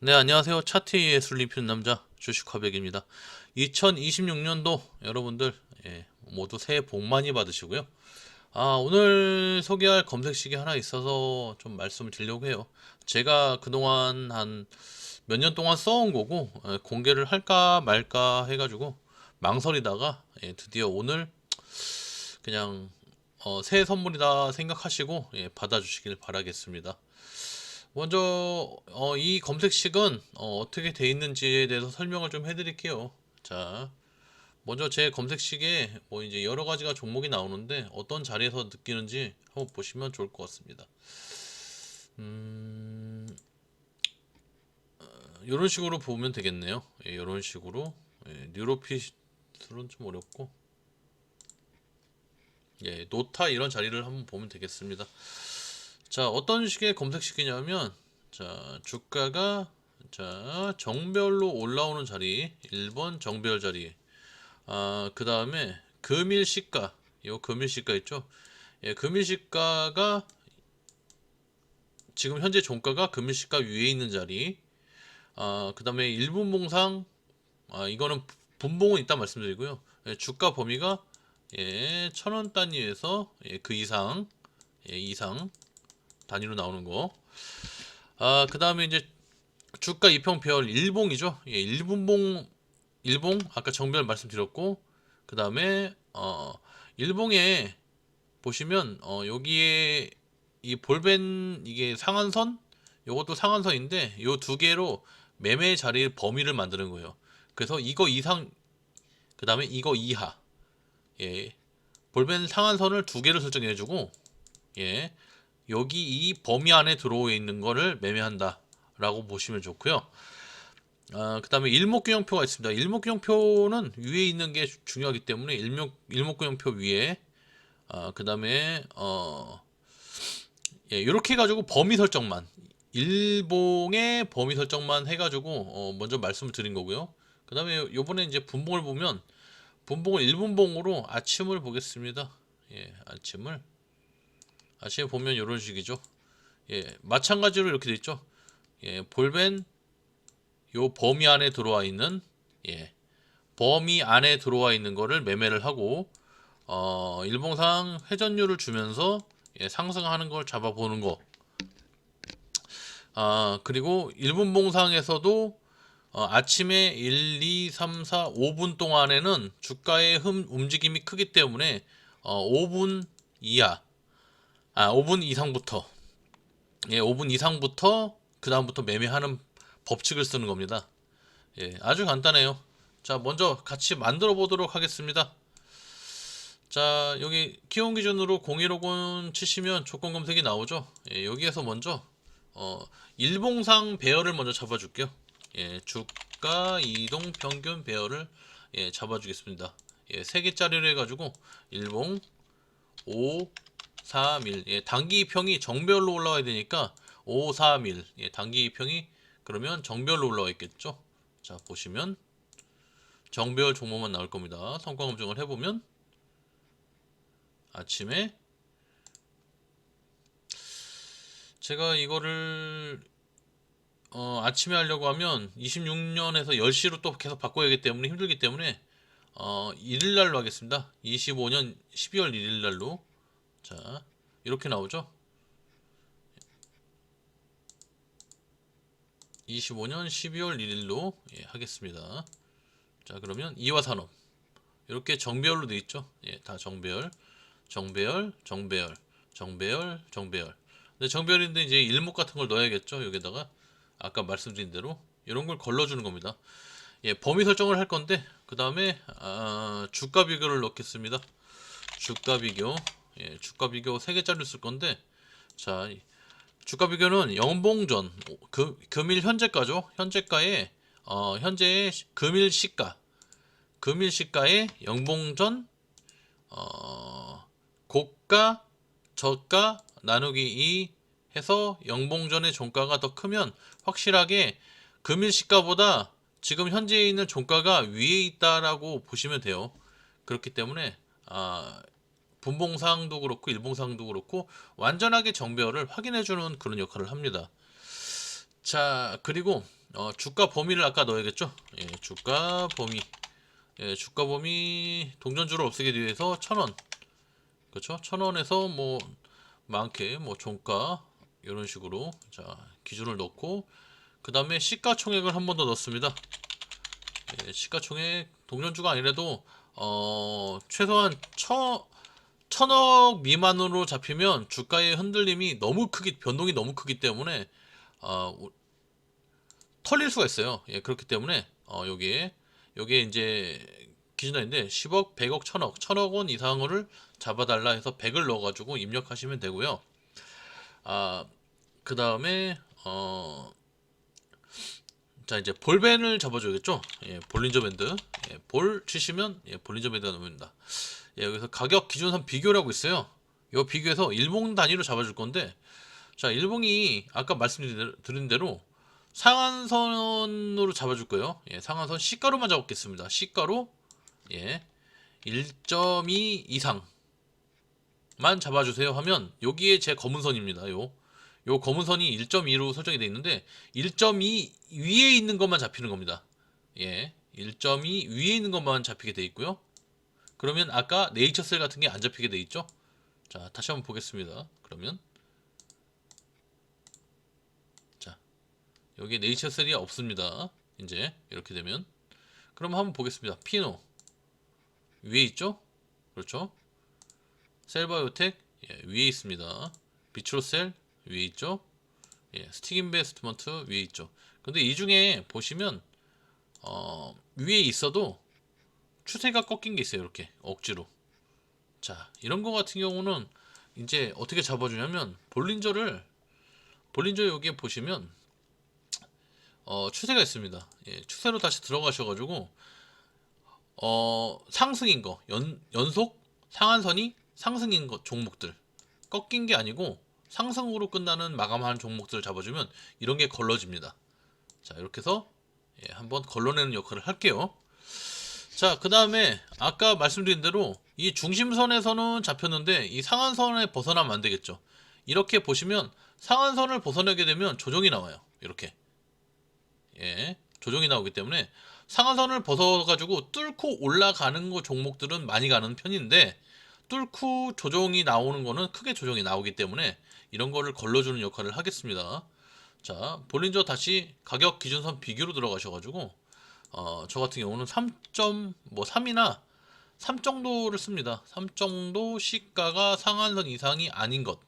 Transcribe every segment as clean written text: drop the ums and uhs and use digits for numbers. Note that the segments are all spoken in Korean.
네, 안녕하세요. 차트의 예술 입히는 남자 주식화백입니다. 2026년도 여러분들 모두 새해 복 많이 받으시고요. 오늘 소개할 검색식이 하나 있어서 좀 말씀을 드리려고 해요. 제가 그동안 한 몇 년 동안 써온 거고 공개를 할까 말까 해가지고 망설이다가 드디어 오늘 그냥 새해 선물이다 생각하시고 받아주시길 바라겠습니다. 먼저 이 검색식은 떻게 돼 있는지에 대해서 설명을 좀 해드릴게요. 자, 먼저 제 검색식에 뭐 이제 여러 가지가 종목이 나오는데 어떤 자리에서 느끼는지 한번 보시면 좋을 것 같습니다. 이런 식으로 보면 되겠네요. 이런 식으로 뉴로핏은 좀 어렵고 노타 이런 자리를 한번 보면 되겠습니다. 자, 어떤 식의 검색식이냐면 자, 주가가 자, 정별로 올라오는 자리 1번 정별 자리 그 다음에 금일시가 요 금일시가 있죠. 금일시가가 지금 현재 종가가 금일시가 위에 있는 자리 그 다음에 1분봉상 이거는 분봉은 이따 말씀드리고요. 주가 범위가 1000원 단위에서 그 이상 이상 단위로 나오는 거. 그 다음에 이제 주가 이평별 일봉이죠. 일분봉 일봉 아까 정별 말씀드렸고 그 다음에 일봉에 보시면 여기에 이 볼벤 이게 상한선 요것도 상한선인데 요 두 개로 매매 자리 범위를 만드는 거예요. 그래서 이거 이상 그 다음에 이거 이하 볼벤 상한선을 두 개를 설정해주고 여기 이 범위 안에 들어오 있는 거를 매매한다 라고 보시면 좋고요. 그 다음에 일목균형표가 있습니다. 일목균형표는 위에 있는 게 중요하기 때문에 일목균형표 위에 그 다음에 이렇게 해가지고 범위 설정만 일봉의 범위 설정만 해가지고 먼저 말씀을 드린 거고요. 그 다음에 요번에 이제 분봉을 보면 분봉을 1분봉으로 아침을 보겠습니다. 아침에 보면 이런 식이죠. 마찬가지로 이렇게 돼 있죠. 볼벤 요 범위 안에 들어와 있는 범위 안에 들어와 있는 거를 매매를 하고 일봉상 회전율을 주면서 상승하는 걸 잡아보는 거. 그리고 일분봉상에서도 아침에 1, 2, 3, 4, 5분 동안에는 주가의 움직임이 크기 때문에 5분 이하, 5분 이상부터 5분 이상부터 그 다음부터 매매하는 법칙을 쓰는 겁니다. 아주 간단해요. 자, 먼저 같이 만들어 보도록 하겠습니다. 자, 여기 키움 기준으로 0150 치시면 조건 검색이 나오죠. 여기에서 먼저 일봉상 배열을 먼저 잡아줄게요. 주가 이동 평균 배열을 잡아주겠습니다. 3개짜리로 해가지고 일봉 5, 3, 1 단기 평이 정별로 올라와야 되니까 5, 3, 1 단기 평이 그러면 정별로 올라와 있겠죠. 자, 보시면 정별 종목만 나올 겁니다. 성과 검증을 해보면 아침에 제가 이거를 아침에 하려고 하면 26년에서 10시로 또 계속 바꿔야 하기 때문에 힘들기 때문에 1일날로 하겠습니다. 25년 12월 1일날로 자 이렇게 나오죠. 25년 12월 1일로 하겠습니다. 자, 그러면 이화산업 이렇게 정배열로 되어 있죠. 다 정배열, 정배열, 정배열, 정배열, 정배열. 근데 정배열인데 이제 일목 같은 걸 넣어야겠죠. 여기다가 아까 말씀드린 대로 이런 걸 걸러주는 겁니다. 범위 설정을 할 건데 그 다음에 주가 비교를 넣겠습니다. 주가 비교, 주가 비교 3개짜리 쓸 건데 자, 주가 비교는 연봉전 금일 현재가죠. 현재가에 현재의 금일 시가 금일 시가의 연봉전 고가 저가 나누기 2 해서 연봉전의 종가가 더 크면 확실하게 금일 시가보다 지금 현재 있는 종가가 위에 있다라고 보시면 돼요. 그렇기 때문에 분봉상도 그렇고 일봉상도 그렇고 완전하게 정배열을 확인해주는 그런 역할을 합니다. 자, 그리고 주가 범위를 아까 넣어야겠죠. 예, 주가 범위. 예, 주가 범위 동전주를 없애기 위해서 1,000원. 그렇죠? 1,000원에서 뭐 많게 뭐 종가 이런 식으로 자 기준을 넣고 그 다음에 시가총액을 한 번 더 넣습니다. 예, 시가총액 동전주가 아니라도 최소한 1,000억 미만으로 잡히면 주가의 흔들림이 너무 크기 변동이 너무 크기 때문에 털릴 수가 있어요. 예, 그렇기 때문에 여기에 이제 기준인데 10억, 100억, 1,000억 원 이상을 잡아달라 해서 100을 넣어가지고 입력하시면 되고요. 그 다음에 자 이제 볼벤을 잡아줘야겠죠. 예, 볼린저 밴드. 예, 볼 치시면 예, 볼린저 밴드가 나옵니다. 예, 여기서 가격 기준선 비교라고 있어요. 이 비교해서 일봉 단위로 잡아줄 건데, 자 일봉이 아까 말씀드린 대로 상한선으로 잡아줄 거예요. 예, 상한선 시가로만 잡겠습니다. 시가로 예, 1.2 이상만 잡아주세요 하면 여기에 제 검은선입니다. 요 검은선이 1.2로 설정이 되어 있는데 1.2 위에 있는 것만 잡히는 겁니다. 예, 1.2 위에 있는 것만 잡히게 되어 있고요. 그러면 아까 네이처셀 같은 게 안 잡히게 되어 있죠. 자 다시 한번 보겠습니다. 그러면 자 여기 네이처셀이 없습니다. 이제 이렇게 되면 그럼 한번 보겠습니다. 피노 위에 있죠? 그렇죠? 셀바이오텍 예, 위에 있습니다. 비트로셀 위에 있죠? 예, 스틱 인베스트먼트 위에 있죠. 근데 이 중에 보시면 위에 있어도 추세가 꺾인 게 있어요. 이렇게 억지로. 자, 이런 거 같은 경우는 이제 어떻게 잡아주냐면 볼린저 여기에 보시면 추세가 있습니다. 예, 추세로 다시 들어가셔가지고 상승인 거 연속 상한선이 상승인 것 종목들 꺾인 게 아니고 상승으로 끝나는 마감하는 종목들을 잡아주면 이런 게 걸러집니다. 자 이렇게 해서 예, 한번 걸러내는 역할을 할게요. 자 그 다음에 아까 말씀드린 대로 이 중심선에서는 잡혔는데 이 상한선에 벗어나면 안 되겠죠. 이렇게 보시면 상한선을 벗어나게 되면 조정이 나와요. 이렇게 예, 조정이 나오기 때문에 상한선을 벗어가지고 뚫고 올라가는 거 종목들은 많이 가는 편인데 뚫고 조정이 나오는 거는 크게 조정이 나오기 때문에 이런 거를 걸러주는 역할을 하겠습니다. 자, 볼린저 다시 가격 기준선 비교로 들어가셔가지고 저 같은 경우는 3.3이나 3 정도를 씁니다. 3 정도 시가가 상한선 이상이 아닌 것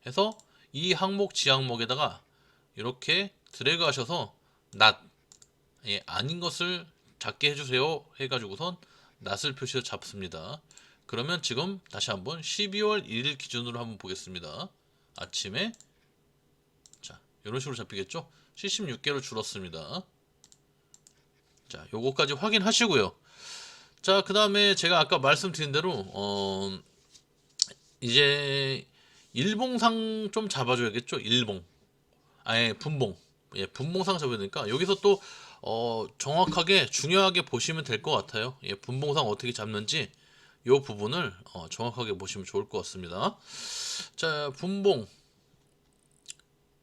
해서 이 항목 지항목에다가 이렇게 드래그 하셔서 낫 예, 아닌 것을 작게 해주세요 해가지고선 낫을 표시를 잡습니다. 그러면 지금 다시 한번 12월 1일 기준으로 한번 보겠습니다. 아침에 자 이런 식으로 잡히겠죠. 76개로 줄었습니다. 자 요거까지 확인하시고요. 자 그 다음에 제가 아까 말씀드린 대로 이제 일봉상 좀 잡아줘야겠죠. 일봉 아예 분봉 예 분봉상 잡아야 되니까 여기서 또 정확하게 중요하게 보시면 될 것 같아요. 예 분봉상 어떻게 잡는지 이 부분을 정확하게 보시면 좋을 것 같습니다. 자 분봉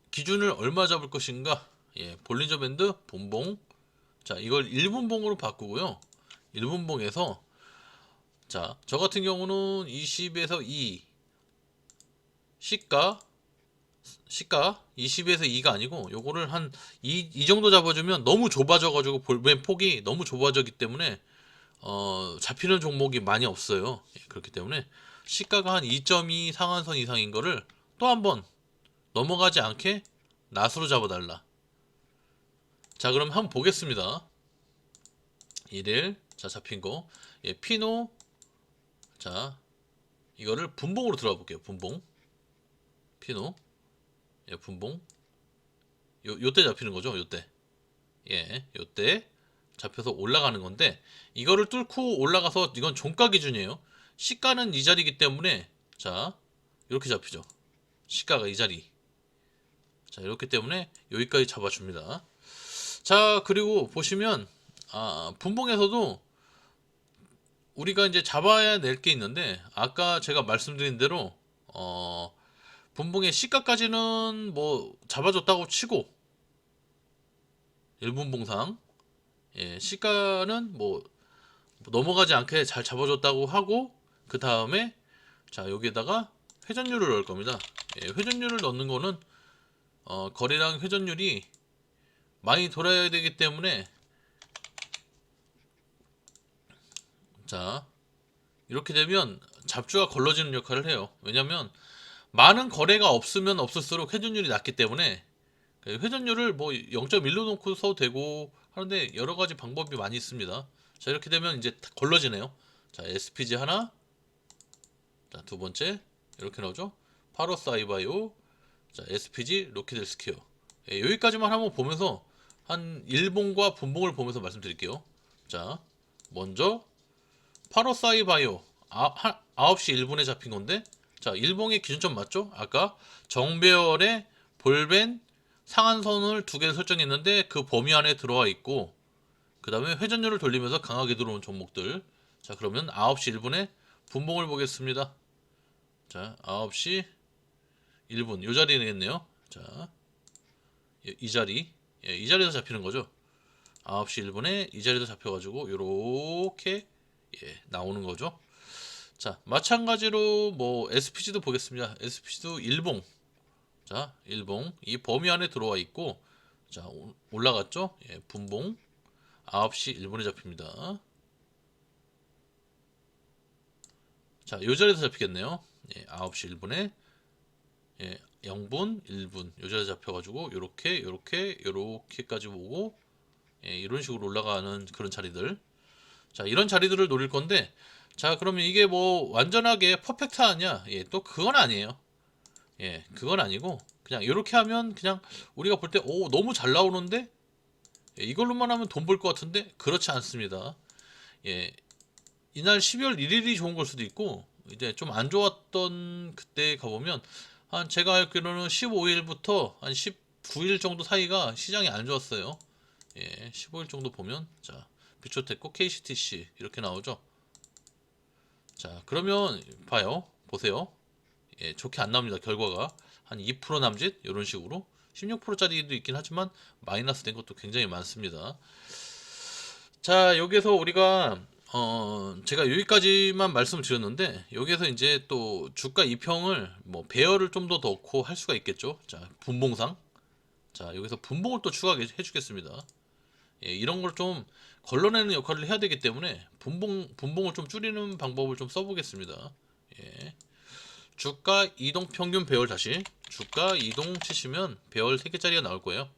기준을 얼마 잡을 것인가. 예 볼린저 밴드 분봉 자 이걸 1분봉으로 바꾸고요. 1분봉에서 자 저 같은 경우는 20에서 2 시가 20에서 2가 아니고 요거를 한 이 정도 잡아주면 너무 좁아져 가지고 볼멘 폭이 너무 좁아졌기 때문에 잡히는 종목이 많이 없어요. 예, 그렇기 때문에 시가가 한 2.2 상한선 이상인 거를 또 한번 넘어가지 않게 낫으로 잡아달라. 자 그럼 한번 보겠습니다. 1일 자 잡힌 거 예, 피노 자 이거를 분봉으로 들어가 볼게요. 분봉 피노 예, 분봉 요때 잡히는 거죠. 요때 예, 요때 잡혀서 올라가는 건데 이거를 뚫고 올라가서 이건 종가 기준이에요. 시가는 이 자리이기 때문에 자 이렇게 잡히죠. 시가가 이 자리 자 이렇기 때문에 여기까지 잡아줍니다. 자 그리고 보시면 분봉에서도 우리가 이제 잡아야 될 게 있는데 아까 제가 말씀드린 대로 분봉의 시가까지는 뭐 잡아줬다고 치고 1분 봉상. 예, 시가는 뭐 넘어가지 않게 잘 잡아줬다고 하고, 그 다음에 자 여기에다가 회전율을 넣을 겁니다. 예, 회전율을 넣는 거는 거래량 회전율이 많이 돌아야 되기 때문에, 자 이렇게 되면 잡주가 걸러지는 역할을 해요. 왜냐면 많은 거래가 없으면 없을수록 회전율이 낮기 때문에, 회전율을 뭐 0.1로 놓고 써도 되고 하는데 여러 가지 방법이 많이 있습니다. 자 이렇게 되면 이제 걸러지네요. 자 SPG 하나, 자 두 번째 이렇게 나오죠. 파로스 아이바이오, 자 SPG 로키델 스퀘어. 예, 여기까지만 한번 보면서 한 일봉과 분봉을 보면서 말씀드릴게요. 자 먼저 파로스 아이바이오 9시 1분에 잡힌 건데, 자 일봉의 기준점 맞죠? 아까 정배열의 볼벤 상한선을 두 개를 설정했는데 그 범위 안에 들어와 있고, 그 다음에 회전율을 돌리면서 강하게 들어온 종목들. 자 그러면 9시 1분에 분봉을 보겠습니다. 자 9시 1분 요 자리겠네요. 자 이 자리, 예, 이 자리에서 잡히는 거죠. 9시 1분에 이 자리에서 잡혀가지고 요렇게 예, 나오는 거죠. 자 마찬가지로 뭐 SPG도 보겠습니다. SPG도 일봉, 자 일봉 이 범위 안에 들어와 있고, 자 올라갔죠. 예, 분봉 9시 1분에 잡힙니다. 자 요 자리에서 잡히겠네요. 예, 9시 1분에 예, 0분 1분 요 자리에 잡혀가지고 요렇게까지 보고, 예, 이런 식으로 올라가는 그런 자리들. 자 이런 자리들을 노릴 건데, 자 그러면 이게 뭐 완전하게 퍼펙트하냐? 예, 또 그건 아니에요. 예, 그건 아니고 그냥 이렇게 하면 그냥 우리가 볼 때 오 너무 잘 나오는데, 예, 이걸로만 하면 돈 벌 것 같은데 그렇지 않습니다. 예, 이날 12월 1일이 좋은 걸 수도 있고, 이제 좀 안 좋았던 그때 가보면 한 제가 알기로는 15일부터 한 19일 정도 사이가 시장이 안 좋았어요. 예, 15일 정도 보면 자 비초테크 KCTC 이렇게 나오죠. 자 그러면 봐요, 보세요. 예, 좋게 안 나옵니다. 결과가 한 2% 남짓 이런 식으로 16%짜리도 있긴 하지만 마이너스 된 것도 굉장히 많습니다. 자 여기서 우리가 제가 여기까지만 말씀을 드렸는데, 여기에서 이제 또 주가 이평을 뭐 배열을 좀 더 넣고 할 수가 있겠죠. 자 분봉상, 자 여기서 분봉을 또 추가해 주겠습니다. 예, 이런 걸 좀 걸러내는 역할을 해야 되기 때문에 분봉을 좀 줄이는 방법을 좀 써보겠습니다. 예. 주가 이동 평균 배열, 다시 주가 이동 치시면 배열 3개짜리가 나올 거예요.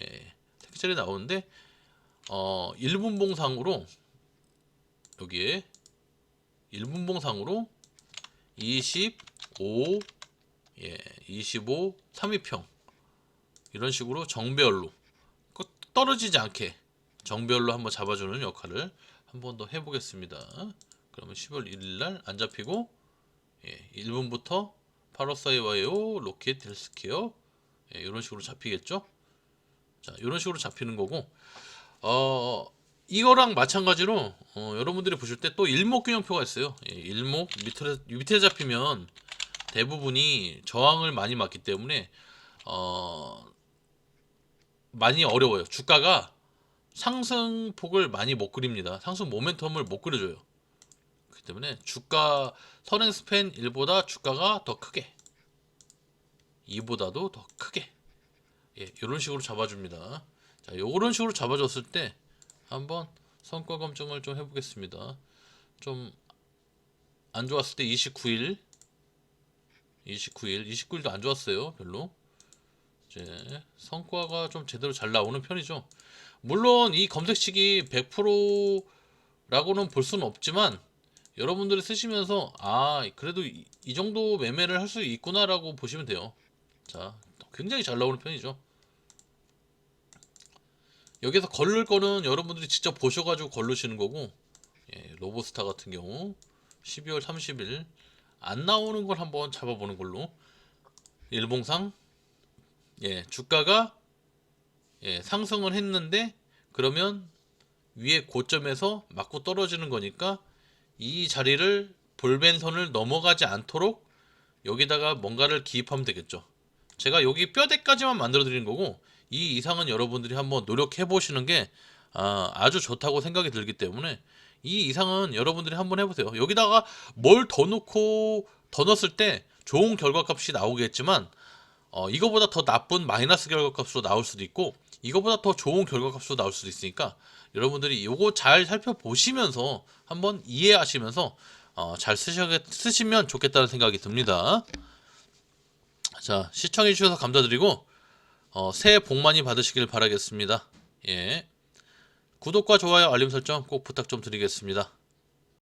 예, 3개짜리 나오는데 1분봉상으로 여기에 1분봉상으로 25, 예, 25, 3위평 이런 식으로 정배열로 떨어지지 않게 정배열로 한번 잡아주는 역할을 한번 더 해보겠습니다. 그러면 10월 1일날 안 잡히고, 예, 1분부터 파로사이와요 로켓 델스퀘어, 예, 이런 식으로 잡히겠죠. 자 이런 식으로 잡히는 거고, 이거랑 마찬가지로 여러분들이 보실 때 또 일목균형표가 있어요. 예, 일목 밑에 잡히면 대부분이 저항을 많이 맞기 때문에 많이 어려워요. 주가가 상승폭을 많이 못 그립니다. 상승 모멘텀을 못 그려줘요. 그렇기 때문에 주가 선행 스팬 1보다 주가가 더 크게, 2보다도 더 크게, 예, 이런 식으로 잡아줍니다. 자, 이런 식으로 잡아줬을 때 한번 성과 검증을 좀 해보겠습니다. 좀 안 좋았을 때 29일도 안 좋았어요. 별로. 이제 성과가 좀 제대로 잘 나오는 편이죠. 물론 이 검색치기 100%라고는 볼 수는 없지만, 여러분들이 쓰시면서 그래도 이 정도 매매를 할 수 있구나라고 보시면 돼요. 자 굉장히 잘 나오는 편이죠. 여기서 걸를 거는 여러분들이 직접 보셔가지고 걸르시는 거고, 예, 로보스타 같은 경우 12월 30일 안 나오는 걸 한번 잡아보는 걸로. 일봉상, 예, 주가가, 예, 상승을 했는데 그러면 위에 고점에서 맞고 떨어지는 거니까 이 자리를 볼벤선을 넘어가지 않도록 여기다가 뭔가를 기입하면 되겠죠. 제가 여기 뼈대까지만 만들어 드리는 거고, 이 이상은 여러분들이 한번 노력해 보시는 게 아주 좋다고 생각이 들기 때문에 이 이상은 여러분들이 한번 해보세요. 여기다가 뭘 더 넣고 더 넣었을 때 좋은 결과값이 나오겠지만 이거보다 더 나쁜 마이너스 결과값으로 나올 수도 있고 이거보다 더 좋은 결과값으로 나올 수도 있으니까 여러분들이 이거 잘 살펴보시면서 한번 이해하시면서 잘 쓰시면 좋겠다는 생각이 듭니다. 자, 시청해 주셔서 감사드리고 새해 복 많이 받으시길 바라겠습니다. 예. 구독과 좋아요 알림 설정 꼭 부탁 좀 드리겠습니다.